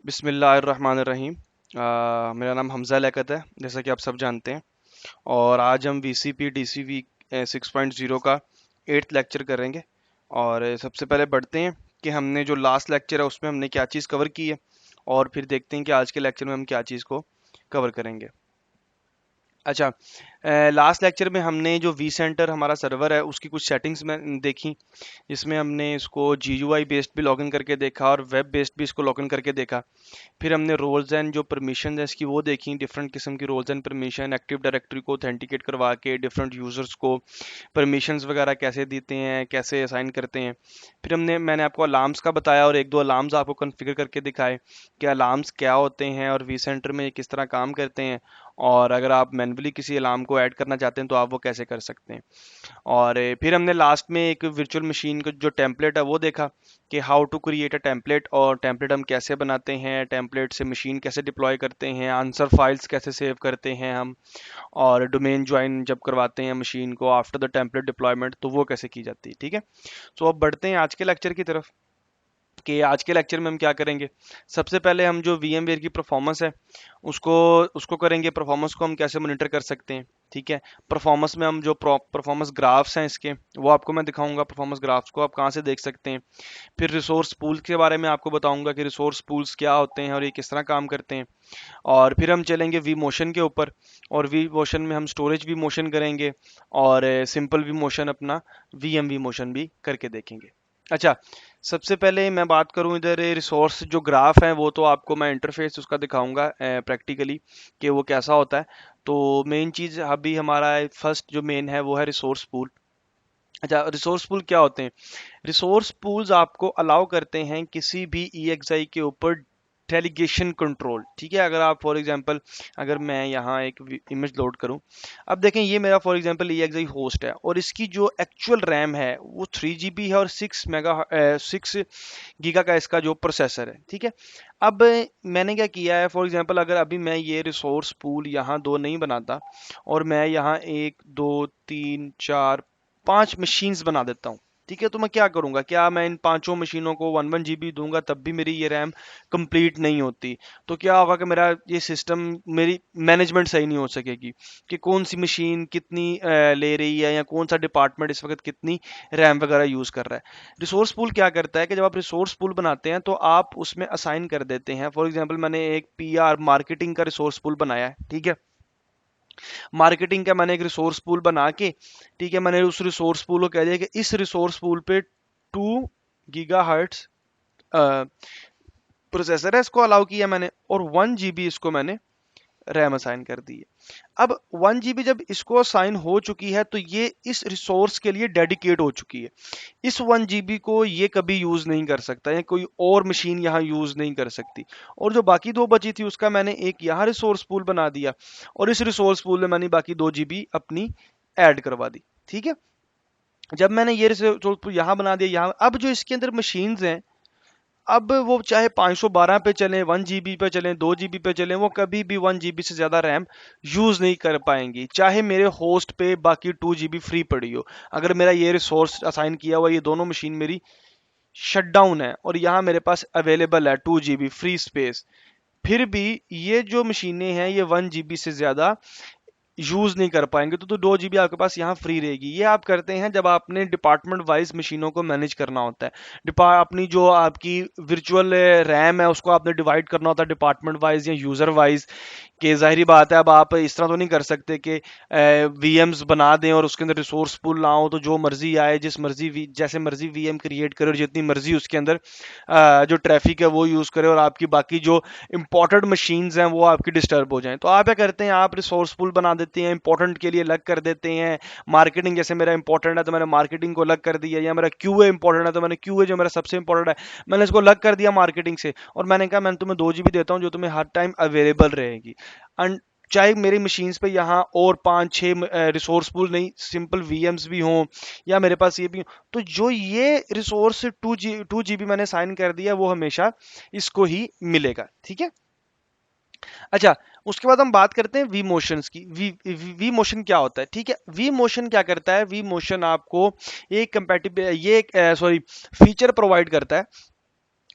बिस्मिल्लाहिर्रहमानिर्रहीम। मेरा नाम हमज़ा लियाकत है, जैसा कि आप सब जानते हैं। और आज हम वीसीपी डीसीवी 6.0 का 8th लेक्चर करेंगे। और सबसे पहले बढ़ते हैं कि हमने जो लास्ट लेक्चर है उसमें हमने क्या चीज़ कवर की है, और फिर देखते हैं कि आज के लेक्चर में हम क्या चीज़ को कवर करेंगे। अच्छा, लास्ट लेक्चर में हमने जो वी सेंटर हमारा सर्वर है उसकी कुछ सेटिंग्स में देखी, जिसमें हमने इसको GUI बेस्ड भी लॉगिन करके देखा और वेब बेस्ड भी इसको लॉगिन करके देखा। फिर हमने रोल्स एंड जो परमिशन है इसकी वो देखी, डिफरेंट किस्म की roles and permission, active directory को ऑथेंटिकेट करवा के डिफरेंट यूजर्स को परमिशंस वगैरह कैसे देते हैं, कैसे असाइन करते हैं। फिर मैंने आपको अलार्म्स का बताया और एक दो अलार्म्स आपको कॉन्फ़िगर करके दिखाए कि अलार्म्स क्या होते हैं और वी सेंटर में ये किस तरह काम करते हैं, और अगर आप मैन्युअली किसी अलार्म को ऐड करना चाहते हैं तो आप वो कैसे कर सकते हैं। और फिर हमने लास्ट में एक वर्चुअल मशीन का जो टेम्पलेट है वो देखा कि how to create a template, और टेम्पलेट हम कैसे बनाते हैं, टेम्पलेट से मशीन कैसे डिप्लॉय करते हैं, आंसर फाइल्स कैसे सेव करते हैं हम, और डोमेन ज्वाइन जब करवाते हैं मशीन को आफ्टर द टेम्पलेट डिप्लॉयमेंट तो वो कैसे की जाती है। ठीक है, तो अब बढ़ते हैं आज के लेक्चर की तरफ कि आज के लेक्चर में हम क्या करेंगे। सबसे पहले हम जो VMware की परफॉर्मेंस है उसको उसको करेंगे, परफॉर्मेंस को हम कैसे मॉनिटर कर सकते हैं। ठीक है, परफॉर्मेंस में हम जो परफॉर्मेंस ग्राफ्स हैं इसके वो आपको मैं दिखाऊंगा, परफॉर्मेंस ग्राफ्स को आप कहाँ से देख सकते हैं। फिर रिसोर्स पूल के बारे में आपको बताऊंगा कि रिसोर्स पूल्स क्या होते हैं और ये किस तरह काम करते हैं। और फिर हम चलेंगे वी मोशन के ऊपर, और वी मोशन में हम स्टोरेज वी मोशन करेंगे और सिंपल वी मोशन अपना VM वी मोशन भी करके देखेंगे। अच्छा, सबसे पहले मैं बात करूं इधर रिसोर्स जो ग्राफ है वो तो आपको मैं इंटरफेस उसका दिखाऊंगा प्रैक्टिकली कि वो कैसा होता है। तो मेन चीज़ अभी हमारा फर्स्ट जो मेन है वो है रिसोर्स पूल। अच्छा, रिसोर्स पूल क्या होते हैं? रिसोर्स पूल्स आपको अलाउ करते हैं किसी भी EXI के ऊपर डेलीगेशन कंट्रोल। ठीक है, अगर आप फॉर एग्जांपल अगर मैं यहाँ एक इमेज लोड करूँ, अब देखें ये मेरा फॉर एग्जांपल EXI होस्ट है और इसकी जो एक्चुअल रैम है वो 3 GB है और 6 गीगा का इसका जो प्रोसेसर है। ठीक है, अब मैंने क्या किया है, फॉर एग्जांपल अगर अभी मैं ये रिसोर्स पूल यहाँ दो नहीं बनाता और मैं यहाँ 1 2 3 4 5 मशीन्स बना देता हूँ। ठीक है, तो मैं क्या करूंगा, क्या मैं इन पांचों मशीनों को 1 1 GB दूंगा तब भी मेरी ये रैम कंप्लीट नहीं होती? तो क्या होगा कि मेरा ये सिस्टम, मेरी मैनेजमेंट सही नहीं हो सकेगी कि कौन सी मशीन कितनी ले रही है या कौन सा डिपार्टमेंट इस वक्त कितनी रैम वगैरह यूज़ कर रहा है। रिसोर्स पूल क्या करता है कि जब आप रिसोर्स पूल बनाते हैं तो आप उसमें असाइन कर देते हैं। फॉर एग्जाम्पल मैंने एक PR मार्केटिंग का रिसोर्स पूल बनाया है। ठीक है, मार्केटिंग का मैंने एक रिसोर्स पूल बना के, ठीक है, मैंने उस रिसोर्स पूल को कह दिया कि इस रिसोर्स पूल पे 2 GHz प्रोसेसर है, इसको अलाउ किया मैंने, और 1 GB इसको मैंने रैम असाइन कर दी है। अब 1 GB जब इसको असाइन हो चुकी है तो ये इस रिसोर्स के लिए डेडिकेट हो चुकी है। इस 1 GB को ये कभी यूज नहीं कर सकता, या कोई और मशीन यहाँ यूज नहीं कर सकती। और जो बाकी दो बची थी उसका मैंने एक यहाँ रिसोर्स पूल बना दिया और इस रिसोर्स पूल में मैंने बाकी 2 GB अपनी ऐड करवा दी। ठीक है, जब मैंने ये रिसोर्स पूल यहाँ बना दिया, यहाँ अब जो इसके अंदर मशीन्स हैं, अब वो चाहे 512 पे चलें, 1 GB पे चलें, 2 GB पे चलें, वो कभी भी 1 GB से ज़्यादा रैम यूज़ नहीं कर पाएंगी, चाहे मेरे होस्ट पे बाकी 2 GB फ्री पड़ी हो। अगर मेरा ये रिसोर्स असाइन किया हुआ ये दोनों मशीन मेरी शट डाउन है और यहाँ मेरे पास अवेलेबल है 2 GB फ्री स्पेस, फिर भी ये जो मशीनें हैं ये 1 GB से ज़्यादा यूज नहीं कर पाएंगे, तो 2 GB आपके पास यहाँ फ्री रहेगी। ये आप करते हैं जब आपने डिपार्टमेंट वाइज मशीनों को मैनेज करना होता है। अपनी जो आपकी वर्चुअल रैम है उसको आपने डिवाइड करना होता है डिपार्टमेंट वाइज या यूजर वाइज। कि जाहिर बात है अब आप इस तरह तो नहीं कर सकते कि VMs बना दें और उसके अंदर रिसोर्स पूल ना हो तो जो मर्जी आए जिस मर्जी जैसे मर्जी VM क्रिएट करे और जितनी मर्जी उसके अंदर जो ट्रैफिक है वो यूज करे और आपकी बाकी जो इंपॉर्टेंट मशीन्स हैं वो आपकी डिस्टर्ब हो जाएं। तो आप क्या करते हैं, आप रिसोर्स पूल बना देते हैं, इंपॉर्टेंट के लिए अलग कर देते हैं। मार्केटिंग जैसे मेरा इंपॉर्टेंट है तो मैंने मार्केटिंग को अलग कर दिया, या मेरा QA इंपॉर्टेंट है तो मैंने QA जो मेरा सबसे इंपॉर्टेंट है मैंने इसको अलग कर दिया मार्केटिंग से, और मैंने कहा मैं तुम्हें 2 GB देता हूँ जो तुम्हें हर टाइम अवेलेबल रहेगी। एंड चाहे मेरी मशीन्स पे यहाँ और 5 6 रिसोर्स पूल नहीं, सिंपल VMs भी हों या मेरे पास ये भी हो, तो जो ये रिसोर्स 2 GB मैंने साइन कर दिया वो हमेशा इसको ही मिलेगा। ठीक है, अच्छा, उसके बाद हम बात करते हैं वी मोशंस की। वी मोशन क्या होता है? ठीक है, वी मोशन क्या करता है, वी मोशन आपको एक कंपैटिबल ये एक सॉरी फीचर प्रोवाइड करता है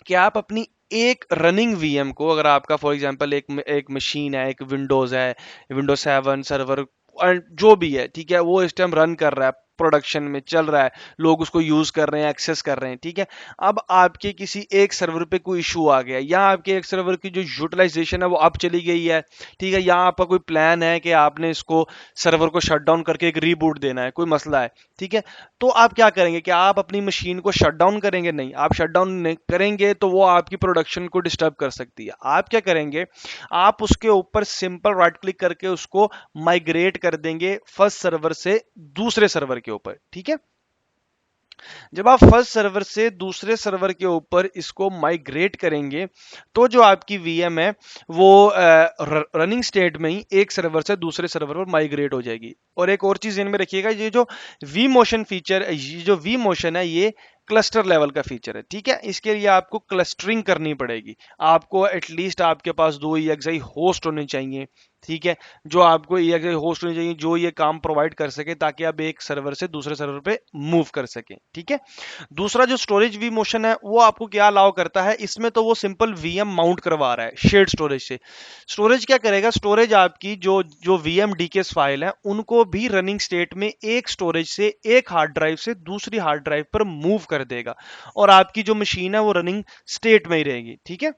कि आप अपनी एक रनिंग वीएम को, अगर आपका फॉर एग्जांपल एक मशीन है, एक विंडोज है, विंडोज 7 सर्वर और जो भी है, ठीक है, वो इस टाइम रन कर रहा है, प्रोडक्शन में चल रहा है, लोग उसको यूज कर रहे हैं, एक्सेस कर रहे हैं, ठीक है। अब आपके किसी एक सर्वर पे कोई इशू आ गया, या आपके एक सर्वर की जो यूटिलाइजेशन है वो अब चली गई है, ठीक है, या आपका कोई प्लान है कि आपने इसको सर्वर को शट डाउन करके एक रीबूट देना है, कोई मसला है, ठीक है। तो आप क्या करेंगे कि आप अपनी मशीन को शट डाउन करेंगे? नहीं, आप शट डाउन नहीं करेंगे तो वो आपकी प्रोडक्शन को डिस्टर्ब कर सकती है। आप क्या करेंगे, आप उसके ऊपर सिंपल राइट क्लिक करके उसको माइग्रेट कर देंगे फर्स्ट सर्वर से दूसरे सर्वर के ऊपर, ठीक है। जब आप फर्स्ट सर्वर से दूसरे सर्वर के ऊपर इसको माइग्रेट करेंगे तो जो आपकी वीएम है वो रनिंग स्टेट में ही एक सर्वर से दूसरे सर्वर पर माइग्रेट हो जाएगी। और एक और चीज ध्यान में रखिएगा, ये जो वी मोशन फीचर, ये जो वी मोशन है, ये क्लस्टर लेवल का फीचर है, ठीक है। इसके लिए आपको क्लस्टरिंग करनी पड़ेगी, आपको एटलीस्ट आपके पास 2 EXI होस्ट होने चाहिए, ठीक है, जो आपको EXI होस्ट होने चाहिए जो ये काम प्रोवाइड कर सके, ताकि आप एक सर्वर से दूसरे सर्वर पे मूव कर सकें, ठीक है। दूसरा जो स्टोरेज वी मोशन है वो आपको क्या अलाउ करता है, इसमें तो वो सिंपल वीएम माउंट करवा रहा है शेयर्ड स्टोरेज से। स्टोरेज क्या करेगा, स्टोरेज आपकी जो जो वीएम डीकेस फाइल है उनको भी रनिंग स्टेट में एक स्टोरेज से एक हार्ड ड्राइव से दूसरी हार्ड ड्राइव पर मूव कर देगा, और आपकी जो मशीन है वो रनिंग स्टेट में ही रहेगी, ठीक है।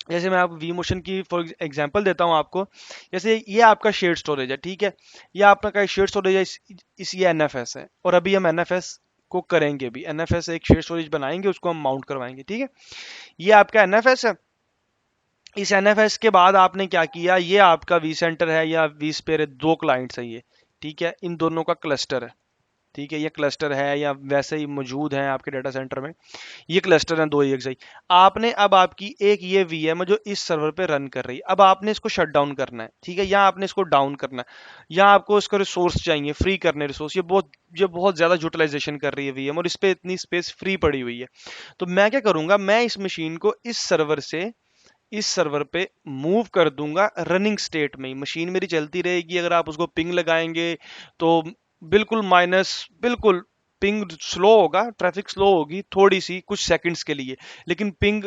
जैसे मैं आपको वी मोशन की फॉर एग्जांपल देता हूं आपको, जैसे ये आपका शेयर्ड स्टोरेज है, ठीक है, ये आपका शेयर्ड स्टोरेज है, ये एनएफएस है, और अभी हम एनएफएस को करेंगे भी, एनएफएस एक शेयर्ड स्टोरेज बनाएंगे, उसको हम माउंट करवाएंगे, ठीक है। ये आपका एनएफएस है। इस एनएफएस के बाद आपने क्या किया, ये आपका वी सेंटर है या वी स्पेयर है, 2 क्लाइंट्स है ये, ठीक है, इन दोनों का क्लस्टर है, ठीक है, ये क्लस्टर है या वैसे ही मौजूद है आपके डाटा सेंटर में, ये क्लस्टर है 2 EXI। आपने अब आपकी एक ये वीएम है जो इस सर्वर पे रन कर रही है, अब आपने इसको शट डाउन करना है, ठीक है, या आपने इसको डाउन करना है, या आपको इसका रिसोर्स चाहिए, फ्री करने रिसोर्स, ये बहुत ज्यादा यूटिलाइजेशन कर रही है वीएम और इस पे इतनी स्पेस फ्री पड़ी हुई है। तो मैं क्या करूंगा, मैं इस मशीन को इस सर्वर से इस सर्वर पे मूव कर दूंगा रनिंग स्टेट में ही, मशीन मेरी चलती रहेगी। अगर आप उसको पिंग लगाएंगे तो बिल्कुल माइनस, बिल्कुल पिंग स्लो होगा, ट्रैफिक स्लो होगी थोड़ी सी कुछ सेकंड्स के लिए, लेकिन पिंग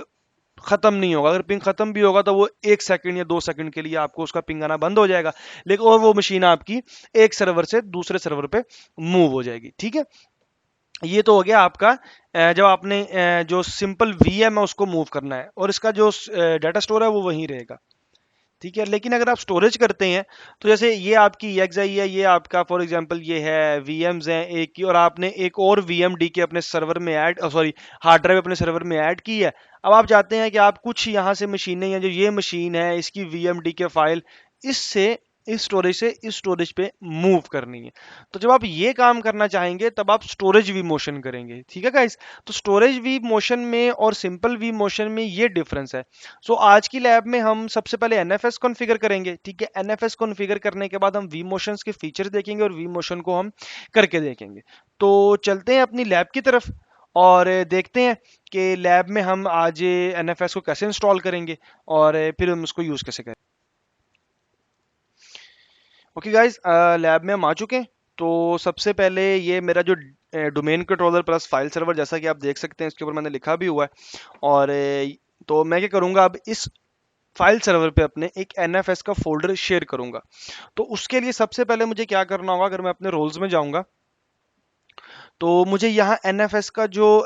खत्म नहीं होगा। अगर पिंग खत्म भी होगा तो वो 1 सेकंड या 2 सेकंड के लिए आपको उसका पिंग आना बंद हो जाएगा, लेकिन और वो मशीन आपकी एक सर्वर से दूसरे सर्वर पे मूव हो जाएगी, ठीक है। ये तो हो गया आपका जब आपने जो सिंपल वीएम है उसको मूव करना है, और इसका जो डाटा स्टोर है वो वहीं रहेगा, ठीक है। लेकिन अगर आप स्टोरेज करते हैं तो जैसे ये आपकी EXI है, ये आपका फॉर एग्जांपल ये है वीएम्स हैं एक की, और आपने एक और वीएम डी के अपने सर्वर में ऐड, सॉरी, हार्ड ड्राइव अपने सर्वर में ऐड की है। अब आप चाहते हैं कि आप कुछ यहाँ से मशीनें हैं, जो ये मशीन है इसकी वीएम डी के फाइल इससे इस स्टोरेज से इस स्टोरेज पे मूव करनी है। तो जब आप ये काम करना चाहेंगे तब आप स्टोरेज वी मोशन करेंगे, ठीक है गाइस। तो स्टोरेज वी मोशन में और सिंपल वी मोशन में ये डिफरेंस है। सो आज की लैब में हम सबसे पहले एनएफएस कॉन्फ़िगर करेंगे, ठीक है। एनएफएस कॉन्फ़िगर करने के बाद हम वी मोशंस के फीचर देखेंगे और वी मोशन को हम करके देखेंगे। तो चलते हैं अपनी लैब की तरफ और देखते हैं कि लैब में हम आज एनएफएस को कैसे इंस्टॉल करेंगे और फिर हम उसको यूज कैसे करें। ओके गाइस, लैब में हम आ चुके हैं। तो सबसे पहले ये मेरा जो domain controller plus file server, जैसा कि आप देख सकते हैं इसके ऊपर मैंने लिखा भी हुआ है। और तो मैं क्या करूंगा, अब इस फाइल सर्वर पे अपने एक एनएफएस का फोल्डर शेयर करूंगा। तो उसके लिए सबसे पहले मुझे क्या करना होगा, अगर मैं अपने रोल्स में जाऊंगा तो मुझे यहाँ एनएफएस का जो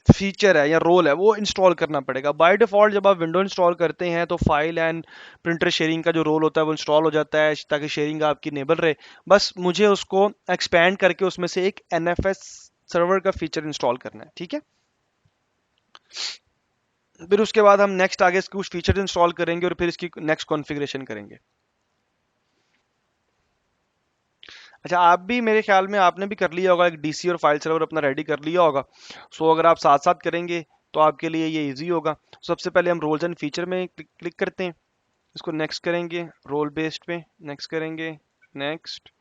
फीचर है या रोल है वो इंस्टॉल करना पड़ेगा। बाय डिफॉल्ट जब आप विंडो इंस्टॉल करते हैं तो फाइल एंड प्रिंटर शेयरिंग का जो रोल होता है वो इंस्टॉल हो जाता है ताकि शेयरिंग आपकी इनेबल रहे। बस मुझे उसको एक्सपैंड करके उसमें से एक एनएफएस सर्वर का फीचर इंस्टॉल करना है, ठीक है। फिर उसके बाद हम नेक्स्ट आगे कुछ फीचर इंस्टॉल करेंगे और फिर इसकी नेक्स्ट कॉन्फ़िगरेशन करेंगे। अच्छा, आप भी मेरे ख्याल में आपने भी कर लिया होगा, एक डीसी और फाइल सर्वर अपना रेडी कर लिया होगा। सो अगर आप साथ साथ करेंगे तो आपके लिए ये इजी होगा। सबसे पहले हम रोल्स एंड फीचर में क्लिक करते हैं, इसको नेक्स्ट करेंगे, रोल बेस्ड पे नेक्स्ट करेंगे, नेक्स्ट।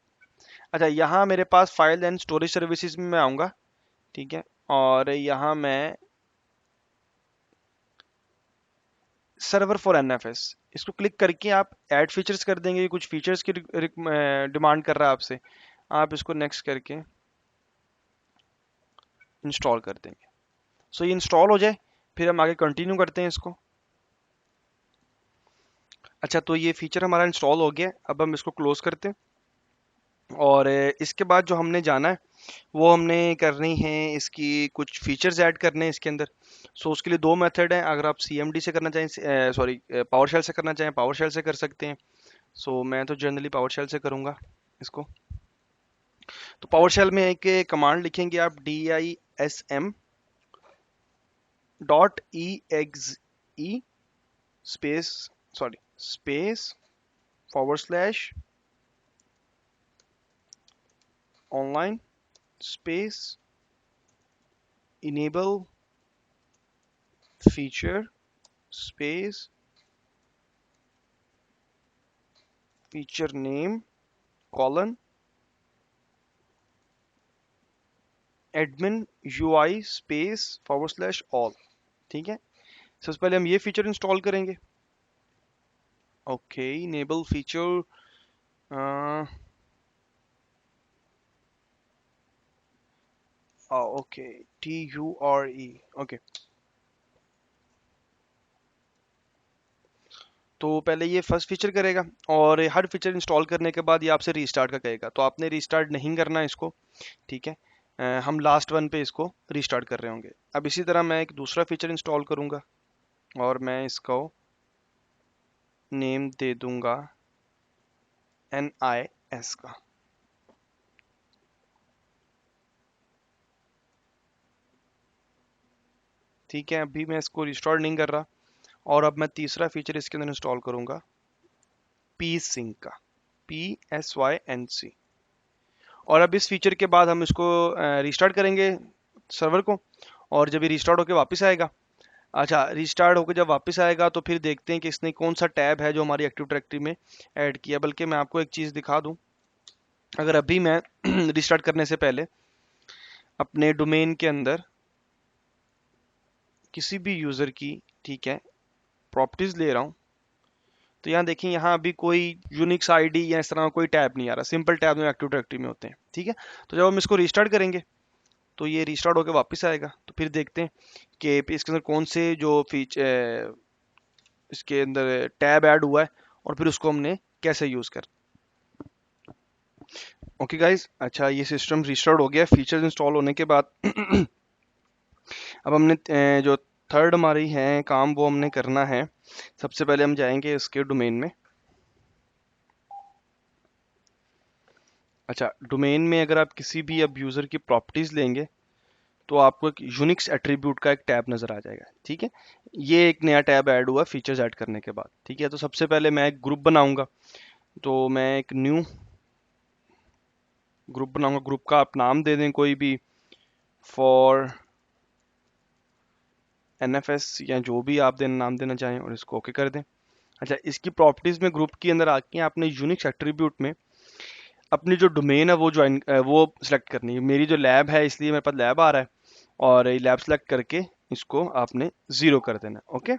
अच्छा, यहाँ मेरे पास फाइल एंड स्टोरेज सर्विसेज में मैं आऊँगा, ठीक है, और यहाँ मैं सर्वर फॉर एनएफएस इसको क्लिक करके आप ऐड फीचर्स कर देंगे। कुछ फीचर्स की डिमांड कर रहा है आपसे, आप इसको नेक्स्ट करके इंस्टॉल कर देंगे। सो ये इंस्टॉल हो जाए फिर हम आगे कंटिन्यू करते हैं इसको। अच्छा, तो ये फीचर हमारा इंस्टॉल हो गया, अब हम इसको क्लोज करते हैं। और इसके बाद जो हमने जाना है वो हमने करनी है इसकी कुछ फीचर्स ऐड करने हैं इसके अंदर। सो उसके लिए दो मेथड हैं, अगर आप CMD से करना चाहें, सॉरी पावर शेल से करना चाहें पावर शेल से कर सकते हैं। सो मैं तो जनरली पावर शेल से करूँगा इसको। तो पावर शेल में एक कमांड लिखेंगे आप DISM.exe space sorry space / online space enable feature space feature name colon admin UI space / all। ठीक है, सबसे पहले हम ये फीचर इंस्टॉल करेंगे। Okay, enable feature okay TURE okay. तो पहले ये फर्स्ट फीचर करेगा और हर फीचर इंस्टॉल करने के बाद ये आपसे रीस्टार्ट का कहेगा, तो आपने रीस्टार्ट नहीं करना इसको। ठीक है, हम लास्ट वन पे इसको रीस्टार्ट कर रहे होंगे। अब इसी तरह मैं एक दूसरा फीचर इंस्टॉल करूंगा और मैं इसको नेम दे दूंगा NIS का। ठीक है, अभी मैं इसको रिस्टार्ट नहीं कर रहा। और अब मैं तीसरा फीचर इसके अंदर इंस्टॉल करूंगा PSync का, PSYNC। और अब इस फीचर के बाद हम इसको रिस्टार्ट करेंगे सर्वर को, और जब ये रिस्टार्ट होकर वापस आएगा, अच्छा रिस्टार्ट होकर जब वापस आएगा तो फिर देखते हैं कि इसने कौन सा टैब है जो हमारी एक्टिव डायरेक्टरी में ऐड किया। बल्कि मैं आपको एक चीज़ दिखा दूं, अगर अभी मैं रिस्टार्ट करने से पहले अपने डोमेन के अंदर किसी भी यूज़र की, ठीक है, प्रॉपर्टीज़ ले रहा हूँ, तो यहाँ देखिए, यहाँ अभी कोई यूनिक्स आईडी या इस तरह का कोई टैब नहीं आ रहा, सिंपल टैब जो एक्टिव डायरेक्टरी में होते हैं। ठीक है, तो जब हम इसको रिस्टार्ट करेंगे तो ये रिस्टार्ट होकर वापस आएगा, तो फिर देखते हैं कि इसके अंदर कौन से जो फीचर इसके अंदर टैब ऐड हुआ है और फिर उसको हमने कैसे यूज़ कर। ओके गाइज, अच्छा ये सिस्टम रिस्टार्ट हो गया फीचर्स इंस्टॉल होने के बाद। अब हमने जो थर्ड हमारी है काम वो हमने करना है। सबसे पहले हम जाएंगे इसके डोमेन में। अच्छा, डोमेन में अगर आप किसी भी अब यूज़र की प्रॉपर्टीज़ लेंगे तो आपको एक यूनिक्स एट्रीब्यूट का एक टैब नज़र आ जाएगा। ठीक है, ये एक नया टैब ऐड हुआ फीचर्स ऐड करने के बाद। ठीक है, तो सबसे पहले मैं एक ग्रुप बनाऊंगा, तो मैं एक न्यू ग्रुप बनाऊंगा। ग्रुप का आप नाम दे दें कोई भी, फॉर NFS या जो भी आप नाम देना चाहें, और इसको ओके कर दें। अच्छा, इसकी प्रॉपर्टीज़ में ग्रुप के अंदर आके आपने यूनिक्स एट्रीब्यूट में अपनी जो डोमेन है वो सिलेक्ट करनी है। मेरी जो लैब है इसलिए मेरे पास लैब आ रहा है, और ये लैब सेलेक्ट करके इसको आपने ज़ीरो कर देना। ओके,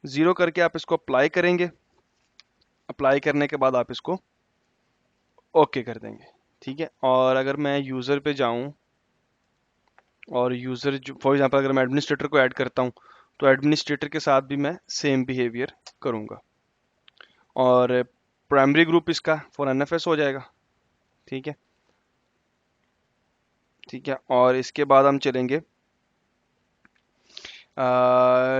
ज़ीरो करके आप इसको अप्लाई करेंगे। अप्लाई करने के बाद आप इसको ओके कर देंगे। ठीक है, और अगर मैं यूज़र पे जाऊं और यूज़र जो फॉर एग्जांपल अगर मैं एडमिनिस्ट्रेटर को ऐड करता हूं, तो एडमिनिस्ट्रेटर के साथ भी मैं सेम बिहेवियर करूंगा, और प्राइमरी ग्रुप इसका फॉर NFS हो जाएगा। ठीक है, ठीक है, और इसके बाद हम चलेंगे,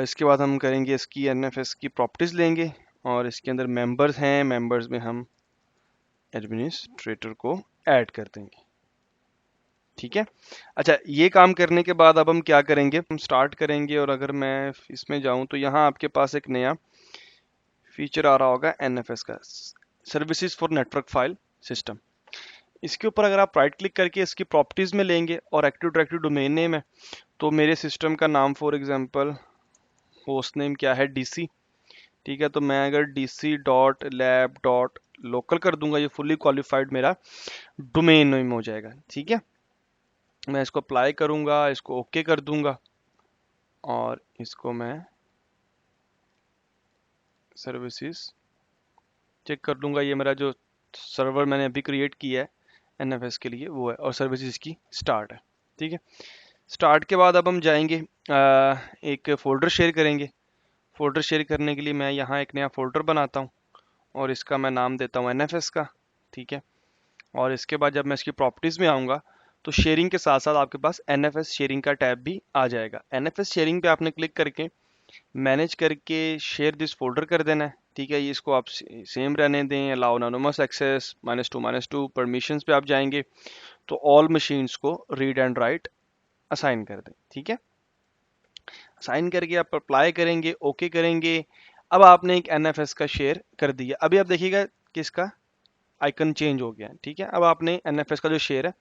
इसके बाद हम करेंगे इसकी NFS की प्रॉपर्टीज़ लेंगे, और इसके अंदर मेंबर्स हैं, मेंबर्स में हम एडमिनिस्ट्रेटर को ऐड कर देंगे। ठीक है, अच्छा ये काम करने के बाद अब हम क्या करेंगे, हम स्टार्ट करेंगे, और अगर मैं इसमें जाऊं तो यहाँ आपके पास एक नया फीचर आ रहा होगा NFS का, services for network file system. इसके ऊपर अगर आप राइट क्लिक करके इसकी प्रॉपर्टीज में लेंगे और एक्टिव डायरेक्टरी डोमेन नेम है, तो मेरे सिस्टम का नाम फॉर एग्जांपल होस्ट नेम क्या है, DC। ठीक है, तो मैं अगर dc.lab.local कर दूंगा, ये फुली क्वालिफाइड मेरा डोमेन नेम हो जाएगा। ठीक है, मैं इसको अप्लाई करूंगा, इसको ओके कर दूंगा, और इसको मैं सर्विसेज चेक कर लूंगा। ये मेरा जो सर्वर मैंने अभी क्रिएट किया है NFS के लिए वो है, और सर्विसेज की स्टार्ट है। ठीक है, स्टार्ट के बाद अब हम जाएंगे एक फ़ोल्डर शेयर करेंगे। फ़ोल्डर शेयर करने के लिए मैं यहाँ एक नया फ़ोल्डर बनाता हूँ और इसका मैं नाम देता हूँ NFS का, ठीक है। और इसके बाद जब मैं इसकी प्रॉपर्टीज़ में आऊँगा तो शेयरिंग के साथ साथ आपके पास NFS शेयरिंग का टैब भी आ जाएगा। NFS शेयरिंग पे आपने क्लिक करके मैनेज करके शेयर दिस फोल्डर कर देना है, ठीक है। ये इसको आप सेम रहने दें, अलाउ एनोनिमस एक्सेस -2 परमिशंस पे आप जाएंगे तो ऑल मशीन्स को रीड एंड राइट असाइन कर दें, ठीक है। असाइन करके आप अप्लाई करेंगे, ओके करेंगे। अब आपने एक NFS का शेयर कर दिया। अभी आप देखिएगा कि इसका आइकन चेंज हो गया है, ठीक है। अब आपने NFS का जो शेयर है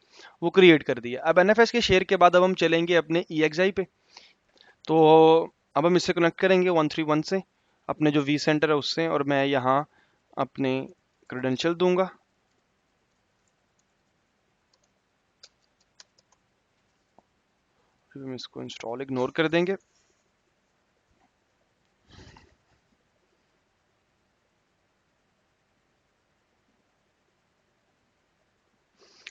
वो क्रिएट कर दिया। अब NFS के शेयर के बाद अब हम चलेंगे अपने EXI पे। तो अब हम इससे कनेक्ट करेंगे 131 से, अपने जो वी सेंटर है उससे, और मैं यहाँ अपने क्रेडेंशियल दूंगा। फिर हम इसको इंस्टॉल इग्नोर कर देंगे।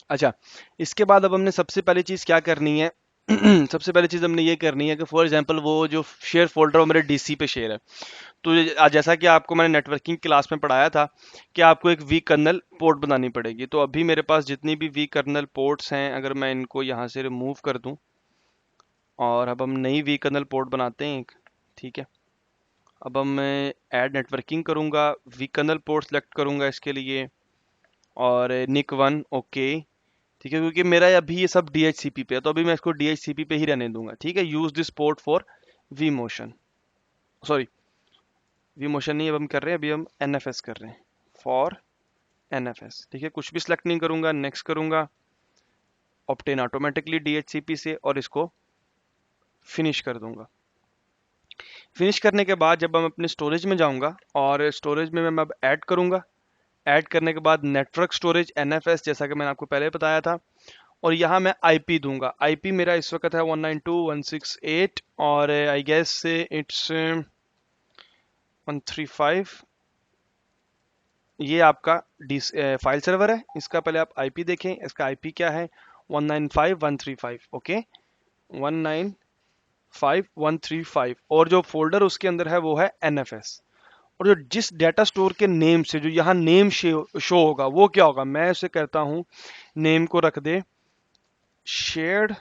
अच्छा, इसके बाद अब हमने सबसे पहली चीज़ क्या करनी है सबसे पहली चीज़ हमने ये करनी है कि फॉर एग्जांपल वो जो शेयर फोल्डर वो मेरे डीसी पे शेयर है। तो जैसा कि आपको मैंने नेटवर्किंग क्लास में पढ़ाया था कि आपको एक वी कर्नल पोर्ट बनानी पड़ेगी। तो अभी मेरे पास जितनी भी वी कर्नल पोर्ट्स हैं, अगर मैं इनको यहाँ से रिमूव कर दूँ और अब हम नई वी कर्नल पोर्ट बनाते हैं एक, ठीक है। अब हम मैं ऐड नेटवर्किंग करूँगा, वी कर्नल पोर्ट सेलेक्ट करूँगा इसके लिए, और निक 1 ओके, ठीक है। क्योंकि मेरा अभी ये सब DHCP पे है तो अभी मैं इसको DHCP पे ही रहने दूंगा, ठीक है। Use this port for vMotion, sorry vMotion नहीं अब हम कर रहे हैं, अभी हम NFS कर रहे हैं, फॉर NFS, ठीक है। कुछ भी सिलेक्ट नहीं करूंगा, नेक्स्ट करूंगा, ऑब्टेन ऑटोमेटिकली DHCP से, और इसको फिनिश कर दूंगा। फिनिश करने के बाद जब हम अपने स्टोरेज में जाऊंगा और स्टोरेज में मैं अब ऐड करूंगा, ऐड करने के बाद नेटवर्क स्टोरेज NFS जैसा कि मैंने आपको पहले बताया था, और यहाँ मैं IP दूंगा। IP मेरा इस वक्त है 192.168 और आई गेस इट्स 135। ये आपका फाइल सर्वर है। इसका पहले आप IP देखें, इसका IP क्या है 195.135, ओके 195.135, और जो फोल्डर उसके अंदर है वो है NFS। और जो जिस डाटा स्टोर के नेम से जो यहाँ नेम शो होगा वो क्या होगा, मैं उसे कहता हूँ नेम को रख दे शेयर्ड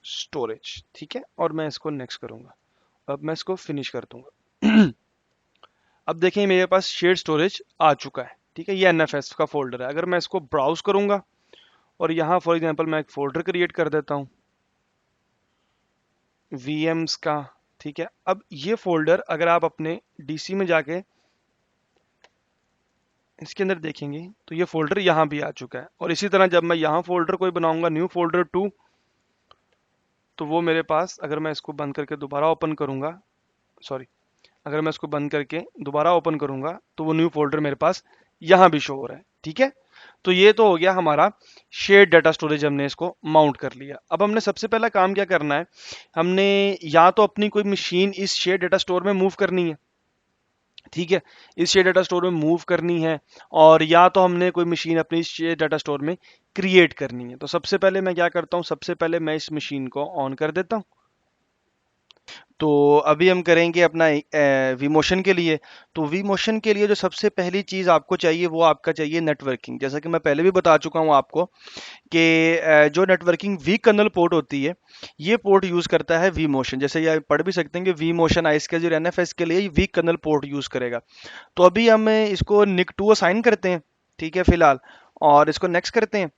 स्टोरेज, ठीक है। और मैं इसको नेक्स्ट करूंगा, अब मैं इसको फिनिश कर दूंगा अब देखें मेरे पास शेयर्ड स्टोरेज आ चुका है, ठीक है। ये NFS का फोल्डर है। अगर मैं इसको ब्राउज करूंगा और यहाँ फॉर एग्जांपल मैं एक फोल्डर क्रिएट कर देता हूँ VMs का, ठीक है। अब ये फोल्डर अगर आप अपने DC में जाके इसके अंदर देखेंगे तो ये फोल्डर यहाँ भी आ चुका है। और इसी तरह जब मैं यहाँ फोल्डर कोई बनाऊंगा न्यू फोल्डर 2, तो वो मेरे पास, अगर मैं इसको बंद करके दोबारा ओपन करूंगा, सॉरी अगर मैं इसको बंद करके दोबारा ओपन करूंगा तो वो न्यू फोल्डर मेरे पास यहाँ भी शो हो रहा है, ठीक है। तो ये तो हो गया हमारा शेयर्ड डाटा स्टोरेज, हमने इसको माउंट कर लिया। अब हमने सबसे पहला काम क्या करना है, हमने या तो अपनी कोई मशीन इस शेयर्ड डाटा स्टोर में मूव करनी है, ठीक है, इस शेयर डाटा स्टोर में मूव करनी है, और या तो हमने कोई मशीन अपनी इस शेयर डाटा स्टोर में क्रिएट करनी है। तो सबसे पहले मैं क्या करता हूँ, सबसे पहले मैं इस मशीन को ऑन कर देता हूँ। तो अभी हम करेंगे अपना वी मोशन के लिए। तो वी मोशन के लिए जो सबसे पहली चीज़ आपको चाहिए वो आपका चाहिए नेटवर्किंग। जैसा कि मैं पहले भी बता चुका हूँ आपको कि जो नेटवर्किंग वी कर्नल पोर्ट होती है, ये पोर्ट यूज़ करता है वी मोशन। जैसे ये पढ़ भी सकते हैं कि वी मोशन आईएसके NFS के लिए वी कर्नल पोर्ट यूज़ करेगा। तो अभी हम इसको निक 2 असाइन करते हैं, ठीक है फिलहाल, और इसको नेक्स्ट करते हैं।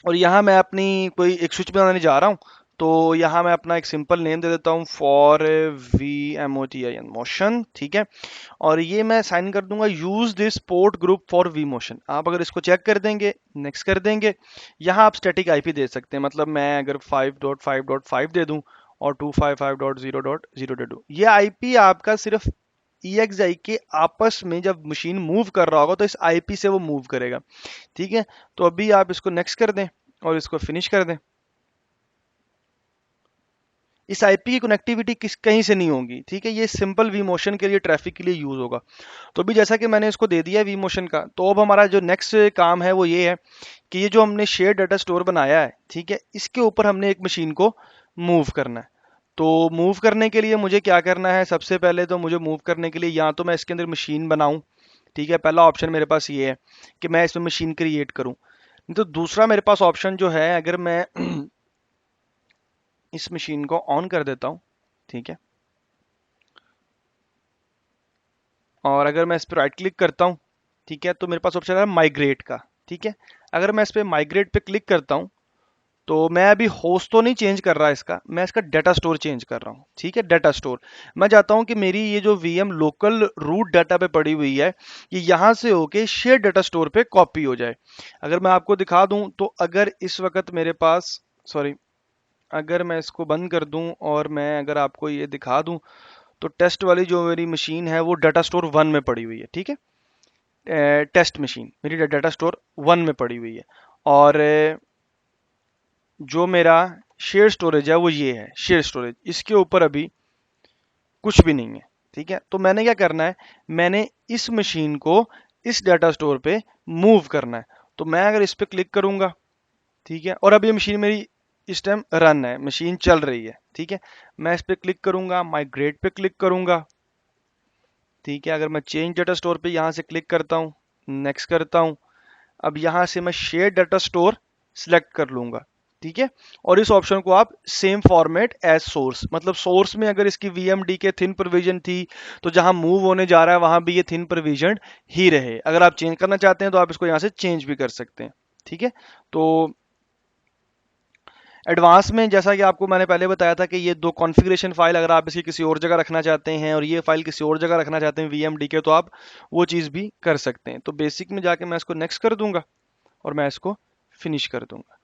और यहाँ मैं अपनी कोई एक स्विच बनाने जा रहा हूँ। तो यहाँ मैं अपना एक सिंपल नेम दे देता हूँ फॉर VMOTIN मोशन, ठीक है। और ये मैं साइन कर दूंगा use this port group for vMotion. आप अगर इसको चेक कर देंगे, नेक्स्ट कर देंगे, यहाँ आप स्टैटिक IP दे सकते हैं। मतलब मैं अगर 5.5.5 दे दूं और 255.0.0 दे दूं, ये IP आपका सिर्फ EXI के आपस में जब मशीन मूव कर रहा होगा तो इस IP से वो मूव करेगा, ठीक है। तो अभी आप इसको नेक्स्ट कर दें और इसको फिनिश कर दें। इस IP की कनेक्टिविटी कहीं से नहीं होगी, ठीक है। ये सिंपल वी मोशन के लिए, ट्रैफिक के लिए यूज होगा। तो अभी जैसा कि मैंने इसको दे दिया है वी मोशन का, तो अब हमारा जो नेक्स्ट काम है वो ये है कि ये जो हमने शेयर डाटा स्टोर बनाया है, ठीक है, इसके ऊपर हमने एक मशीन को मूव करना है। तो मूव करने के लिए मुझे क्या करना है, सबसे पहले तो मुझे मूव करने के लिए या तो मैं इसके अंदर मशीन बनाऊं, ठीक है, पहला ऑप्शन मेरे पास ये है कि मैं इसमें मशीन क्रिएट करूं। नहीं तो दूसरा मेरे पास ऑप्शन जो है, अगर मैं इस मशीन को ऑन कर देता हूं, ठीक है, और अगर मैं इस पर राइट क्लिक करता हूं, ठीक है, तो मेरे पास ऑप्शन है माइग्रेट का, ठीक है। अगर मैं इस पर माइग्रेट पे क्लिक करता हूं, तो मैं अभी होस्ट तो नहीं चेंज कर रहा इसका, मैं इसका डाटा स्टोर चेंज कर रहा हूँ, ठीक है। डाटा स्टोर मैं चाहता हूँ कि मेरी ये जो वीएम लोकल रूट डाटा पे पड़ी हुई है, ये यहाँ से होके शेयर डाटा स्टोर पे कॉपी हो जाए। अगर मैं आपको दिखा दूं तो अगर इस वक्त मेरे पास, सॉरी, अगर मैं इसको बंद कर दूं और मैं अगर आपको ये दिखा दूं, तो टेस्ट वाली जो मेरी मशीन है वो डाटा स्टोर 1 में पड़ी हुई है, ठीक है। टेस्ट मशीन मेरी डाटा स्टोर 1 में पड़ी हुई है, और जो मेरा शेयर स्टोरेज है वो ये है शेयर स्टोरेज, इसके ऊपर अभी कुछ भी नहीं है, ठीक है। तो मैंने क्या करना है, मैंने इस मशीन को इस डाटा स्टोर पे मूव करना है। तो मैं अगर इस पे क्लिक करूंगा, ठीक है, और अब ये मशीन मेरी इस टाइम रन है, मशीन चल रही है, ठीक है। मैं इस पे क्लिक करूंगा, माइग्रेट पे क्लिक करूंगा, ठीक है। अगर मैं चेंज डाटा स्टोर पे यहाँ से क्लिक करता हूँ, नेक्स्ट करता हूँ, अब यहाँ से मैं शेयर डाटा स्टोर सिलेक्ट कर लूंगा, ठीक है। और इस ऑप्शन को आप सेम फॉर्मेट एज सोर्स, मतलब सोर्स में अगर इसकी वीएमडी के थिन प्रोविजन थी, तो जहां मूव होने जा रहा है वहां भी ये थिन प्रोविजन ही रहे। अगर आप चेंज करना चाहते हैं तो आप इसको यहाँ से चेंज भी कर सकते हैं, ठीक है। तो एडवांस में जैसा कि आपको मैंने पहले बताया था कि ये दो कॉन्फ़िगरेशन फाइल अगर आप इसकी किसी और जगह रखना चाहते हैं और ये फाइल किसी और जगह रखना चाहते हैं वीएमडी के, तो आप वो चीज़ भी कर सकते हैं। तो बेसिक में जाके मैं इसको नेक्स्ट कर दूंगा और मैं इसको फिनिश कर दूंगा।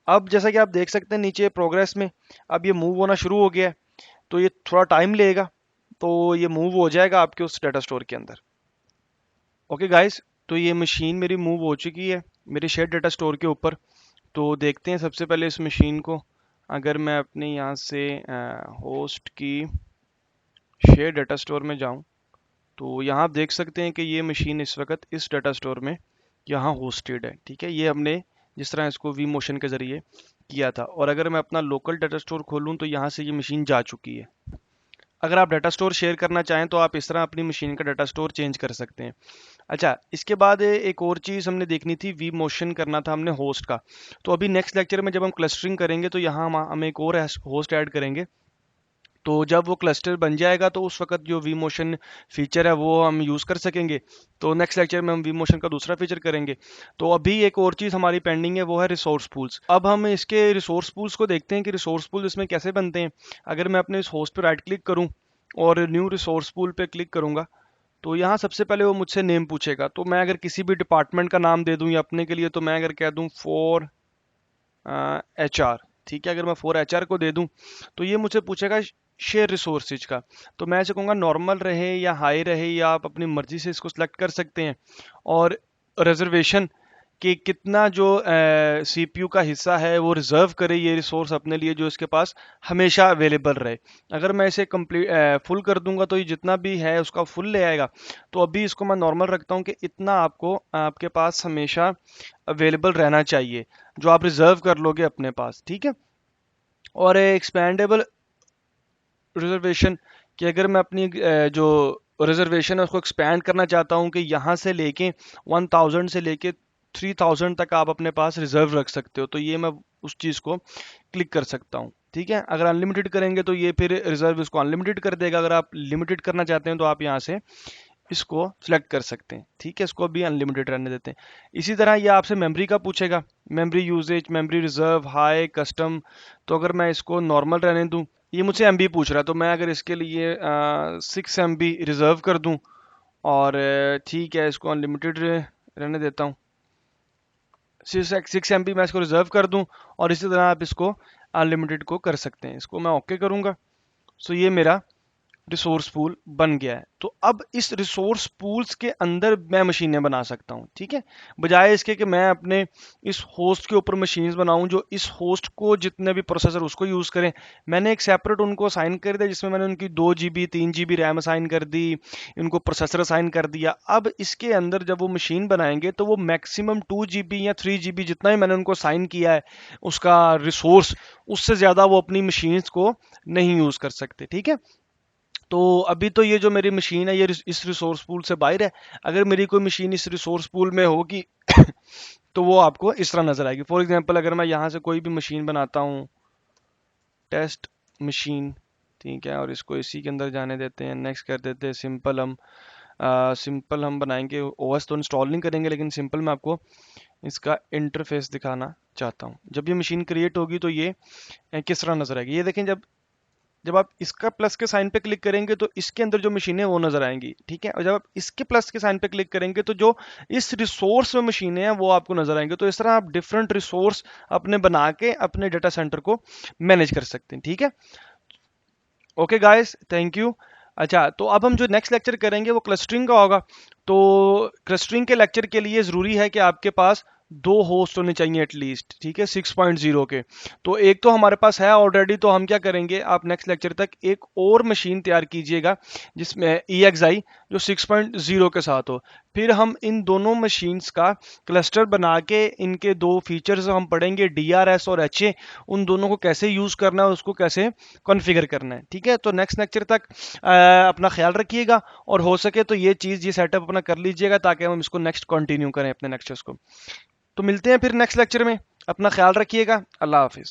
अब जैसा कि आप देख सकते हैं नीचे प्रोग्रेस में अब ये मूव होना शुरू हो गया है, तो ये थोड़ा टाइम लेगा, तो ये मूव हो जाएगा आपके उस डाटा स्टोर के अंदर। ओके गाइस, तो ये मशीन मेरी मूव हो चुकी है मेरे शेयर डाटा स्टोर के ऊपर। तो देखते हैं सबसे पहले इस मशीन को, अगर मैं अपने यहाँ से होस्ट की शेयर डाटा स्टोर में जाऊँ, तो यहाँ आप देख सकते हैं कि ये मशीन इस वक्त इस डाटा स्टोर में यहाँ होस्टेड है, ठीक है। ये हमने जिस तरह इसको वी मोशन के ज़रिए किया था, और अगर मैं अपना लोकल डाटा स्टोर खोलूँ तो यहाँ से ये मशीन जा चुकी है। अगर आप डाटा स्टोर शेयर करना चाहें तो आप इस तरह अपनी मशीन का डाटा स्टोर चेंज कर सकते हैं। अच्छा, इसके बाद एक और चीज़ हमने देखनी थी, वी मोशन करना था हमने होस्ट का। तो अभी नेक्स्ट लेक्चर में जब हम क्लस्टरिंग करेंगे तो यहाँ हम एक और होस्ट ऐड करेंगे। तो जब वो क्लस्टर बन जाएगा तो उस वक्त जो वी मोशन फीचर है वो हम यूज़ कर सकेंगे। तो नेक्स्ट लेक्चर में हम वी मोशन का दूसरा फीचर करेंगे। तो अभी एक और चीज़ हमारी पेंडिंग है, वो है रिसोर्स पूल्स। अब हम इसके रिसोर्स पूल्स को देखते हैं कि रिसोर्स पूल इसमें कैसे बनते हैं। अगर मैं अपने इस होस्ट पे राइट क्लिक करूँ और न्यू रिसोर्स पूल पे क्लिक करूँगा, तो यहाँ सबसे पहले वो मुझसे नेम पूछेगा। तो मैं अगर किसी भी डिपार्टमेंट का नाम दे दूँ या अपने के लिए, तो मैं अगर कह दूँ फॉर HR, ठीक है। अगर मैं फॉर HR को दे दूं तो ये मुझसे पूछेगा शेयर रिसोर्सेज का। तो मैं ऐसे कहूँगा नॉर्मल रहे या हाई रहे, या आप अपनी मर्जी से इसको सिलेक्ट कर सकते हैं। और रिजर्वेशन कि कितना जो CPU का हिस्सा है वो रिजर्व करे ये रिसोर्स अपने लिए, जो इसके पास हमेशा अवेलेबल रहे। अगर मैं इसे कंप्लीट फुल कर दूंगा तो ये जितना भी है उसका फुल ले आएगा। तो अभी इसको मैं नॉर्मल रखता हूँ कि इतना आपको आपके पास हमेशा अवेलेबल रहना चाहिए, जो आप रिजर्व कर लोगे अपने पास, ठीक है। और एक्सपेंडेबल रिजर्वेशन कि अगर मैं अपनी जो रिजर्वेशन है उसको एक्सपैंड करना चाहता हूँ कि यहाँ से लेके 1000 से लेके 3000 तक आप अपने पास रिजर्व रख सकते हो, तो ये मैं उस चीज़ को क्लिक कर सकता हूँ, ठीक है। अगर अनलिमिटेड करेंगे तो ये फिर रिजर्व इसको अनलिमिटेड कर देगा। अगर आप लिमिटेड करना चाहते हैं तो आप यहाँ से इसको सिलेक्ट कर सकते हैं, ठीक है। इसको भी अनलिमिटेड रहने देते हैं। इसी तरह ये आपसे मेमोरी का पूछेगा, memory usages, memory reserve, high, custom. तो अगर मैं इसको नॉर्मल रहने दूं, ये मुझसे MB पूछ रहा है, तो मैं अगर इसके लिए 6 MB रिजर्व कर दूं, और ठीक है इसको अनलिमिटेड रहने देता हूँ, 6 MB मैं इसको रिजर्व कर दूं, और इसी तरह आप इसको अनलिमिटेड को कर सकते हैं। इसको मैं ओके करूँगा। सो ये मेरा रिसोर्स पूल बन गया है। तो अब इस रिसोर्स पूल्स के अंदर मैं मशीनें बना सकता हूँ, ठीक है, बजाय इसके कि मैं अपने इस होस्ट के ऊपर मशीन्स बनाऊं जो इस होस्ट को जितने भी प्रोसेसर उसको यूज़ करें। मैंने एक सेपरेट उनको असाइन कर दिया जिसमें मैंने उनकी 2 GB 3 GB रैम असाइन कर दी, इनको प्रोसेसर असाइन कर दिया। अब इसके अंदर जब वो मशीन बनाएंगे तो वो मैक्सिमम 2 GB या 3 GB जितना ही मैंने उनको असाइन किया है उसका रिसोर्स, उससे ज़्यादा वो अपनी मशीन्स को नहीं यूज़ कर सकते, ठीक है। तो अभी तो ये जो मेरी मशीन है ये इस रिसोर्स पूल से बाहर है। अगर मेरी कोई मशीन इस रिसोर्स पूल में होगी तो वो आपको इस तरह नजर आएगी। फॉर एग्जांपल अगर मैं यहाँ से कोई भी मशीन बनाता हूँ, टेस्ट मशीन, ठीक है, और इसको इसी के अंदर जाने देते हैं, नेक्स्ट कर देते हैं सिंपल। हम सिंपल हम बनाएंगे, ओएस तो इंस्टॉल नहीं करेंगे लेकिन सिंपल मैं आपको इसका इंटरफेस दिखाना चाहता हूँ। जब ये मशीन क्रिएट होगी तो ये किस तरह नजर आएगी, ये देखें। जब जब आप इसका प्लस के साइन पे क्लिक करेंगे तो इसके अंदर जो मशीनें वो नजर आएंगी, ठीक है, और जब आप इसके प्लस के साइन पे क्लिक करेंगे तो जो इस रिसोर्स में मशीनें हैं वो आपको नजर आएंगे। तो इस तरह आप डिफरेंट रिसोर्स अपने बना के अपने डेटा सेंटर को मैनेज कर सकते हैं, ठीक है। Okay guys, thank you. अच्छा, तो अब हम जो नेक्स्ट लेक्चर करेंगे वो क्लस्टरिंग का होगा। तो क्लस्टरिंग के लेक्चर के लिए ज़रूरी है कि आपके पास 2 होस्ट होने चाहिए एटलीस्ट, ठीक है, 6.0 के। तो एक तो हमारे पास है ऑलरेडी, तो हम क्या करेंगे, आप नेक्स्ट लेक्चर तक एक और मशीन तैयार कीजिएगा जिसमें EXI जो 6.0 के साथ हो। फिर हम इन दोनों मशीन्स का क्लस्टर बना के इनके 2 फीचर्स हम पढ़ेंगे, DRS और HA, उन दोनों को कैसे यूज़ करना है, उसको कैसे कॉन्फ़िगर करना है, ठीक है। तो नेक्स्ट लेक्चर तक अपना ख्याल रखिएगा, और हो सके तो ये चीज़, ये सेटअप अपना कर लीजिएगा ताकि हम इसको नेक्स्ट कंटिन्यू करें अपने लेक्चर्स को। तो मिलते हैं फिर नेक्स्ट लेक्चर में, अपना ख्याल रखिएगा, अल्लाह हाफिज़।